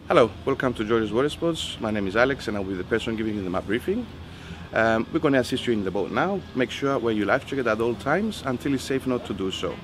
Hello, welcome to George's Water Sports. My name is Alex and I'll be the person giving you the map briefing. We're going to assist you in the boat now. Make sure wear your life jacket at all times until it's safe not to do so.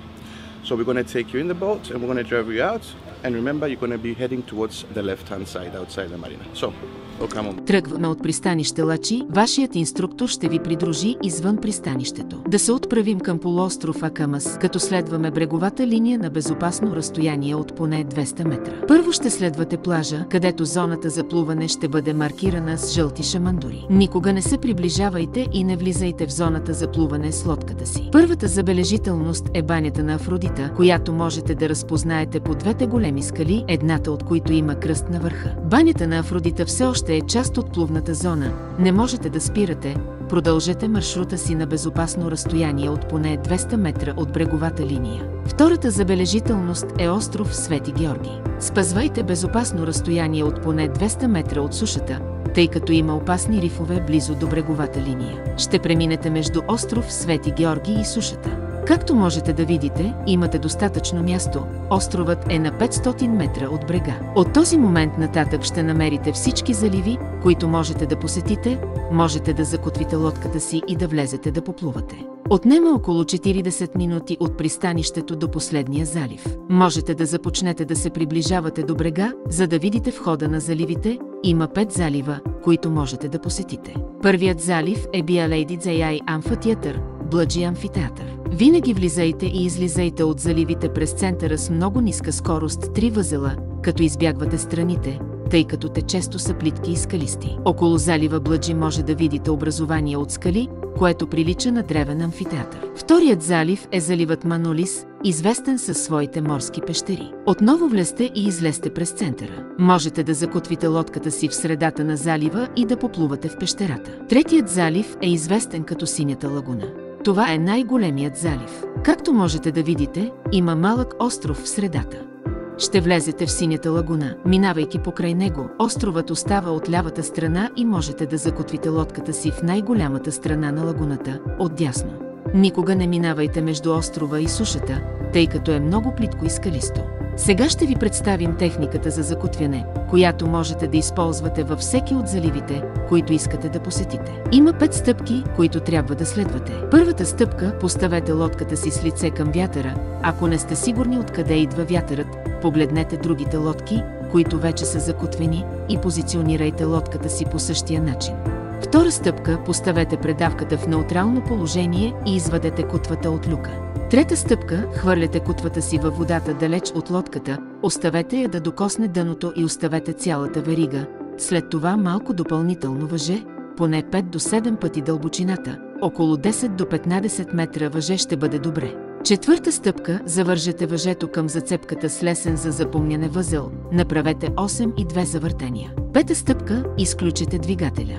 So we're going to take you in the boat and we're going to drive you out. And remember, you're going to be heading towards the left-hand side outside the marina. So, welcome on. Тръгваме от пристанище Лачи. Вашият инструктор ще ви придружи извън пристанището. Да се отправим към полуостров Акамас, като следваме бреговата линия на безопасно разстояние от поне 200 метра. Първо ще следвате плажа, където зоната за плуване ще бъде маркирана с жълти шамандури. Никога не се приближавайте и не влизайте в зоната за плуване с лодката си. Първата забележителност е банята на Афродита, която можете да разпознаете по двете големи скали, едната от които има кръст на върха. Банята на Афродита все още е част от плувната зона. Не можете да спирате. Продължете маршрута си на безопасно разстояние от поне 200 метра от бреговата линия. Втората забележителност е остров Свети Георги. Спазвайте безопасно разстояние от поне 200 метра от сушата, тъй като има опасни рифове близо до бреговата линия. Ще преминете между остров Свети Георги и сушата. Както можете да видите, имате достатъчно място. Островът е на 500 метра от брега. От този момент нататък ще намерите всички заливи, които можете да посетите, можете да закотвите лодката си и да влезете да поплувате. Отнема около 40 минути от пристанището до последния залив. Можете да започнете да се приближавате до брега, за да видите входа на заливите. Има 5 залива, които можете да посетите. Първият залив е Биалейди-Дзеяй амфитеатър, Блъджи амфитеатър. Винаги влизайте и излизайте от заливите през центъра с много ниска скорост 3 възела, като избягвате страните, тъй като те често са плитки и скалисти. Около залива Блъджи може да видите образование от скали, което прилича на древен амфитеатър. Вторият залив е заливът Манолис, известен със своите морски пещери. Отново влезте и излезте през центъра. Можете да закотвите лодката си в средата на залива и да поплувате в пещерата. Третият залив е известен като Синята лагуна. Това е най-големият залив. Както можете да видите, има малък остров в средата. Ще влезете в Синята лагуна. Минавайки покрай него, островът остава от лявата страна и можете да закотвите лодката си в най-голямата страна на лагуната, отдясно. Никога не минавайте между острова и сушата, тъй като е много плитко и скалисто. Сега ще ви представим техниката за закотвяне, която можете да използвате във всеки от заливите, които искате да посетите. Има 5 стъпки, които трябва да следвате. Първата стъпка – поставете лодката си с лице към вятъра. Ако не сте сигурни откъде идва вятърът, погледнете другите лодки, които вече са закотвени, и позиционирайте лодката си по същия начин. Втора стъпка – поставете предавката в неутрално положение и извадете котвата от люка. Трета стъпка – хвърляте котвата си във водата далеч от лодката, оставете я да докосне дъното и оставете цялата верига. След това малко допълнително въже, поне 5 до 7 пъти дълбочината, около 10 до 15 метра въже ще бъде добре. Четвърта стъпка – завържете въжето към зацепката с лесен за запомняне възел, направете 8 и 2 завъртения. Пета стъпка – изключете двигателя.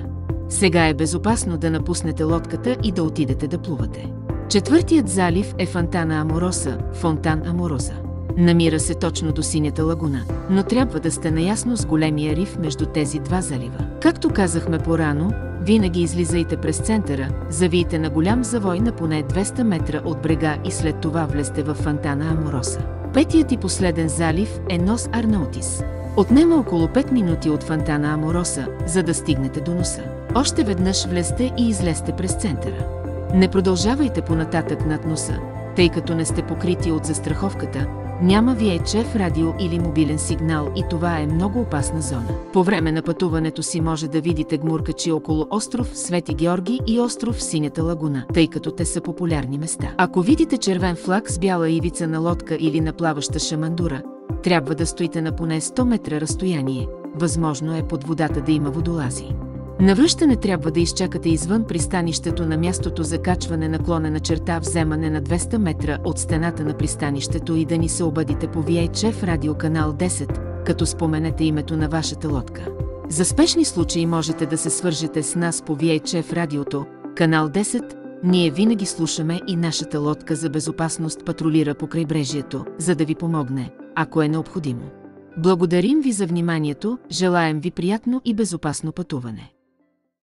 Сега е безопасно да напуснете лодката и да отидете да плувате. Четвъртият залив е Фонтана Амороса, Фонтан Амороза. Намира се точно до Синята лагуна, но трябва да сте наясно с големия риф между тези два залива. Както казахме по-рано, винаги излизайте през центъра, завийте на голям завой на поне 200 метра от брега и след това влезте в Фонтана Амороса. Петият и последен залив е Нос Арнаутис. Отнема около 5 минути от Фонтана Амороса, за да стигнете до носа. Още веднъж влезте и излезте през центъра. Не продължавайте понататък над носа, тъй като не сте покрити от застраховката, няма VHF радио или мобилен сигнал и това е много опасна зона. По време на пътуването си може да видите гмуркачи около остров Свети Георги и остров Синята лагуна, тъй като те са популярни места. Ако видите червен флаг с бяла ивица на лодка или на плаваща шамандура, трябва да стоите на поне 100 метра разстояние. Възможно е под водата да има водолази. На връщане трябва да изчакате извън пристанището на мястото за качване наклонена черта вземане на 200 метра от стената на пристанището и да ни се обадите по VHF радио канал 10, като споменете името на вашата лодка. За спешни случаи можете да се свържете с нас по VHF радиото, канал 10, ние винаги слушаме и нашата лодка за безопасност патрулира по крайбрежието, за да ви помогне, ако е необходимо. Благодарим ви за вниманието, желаем ви приятно и безопасно пътуване.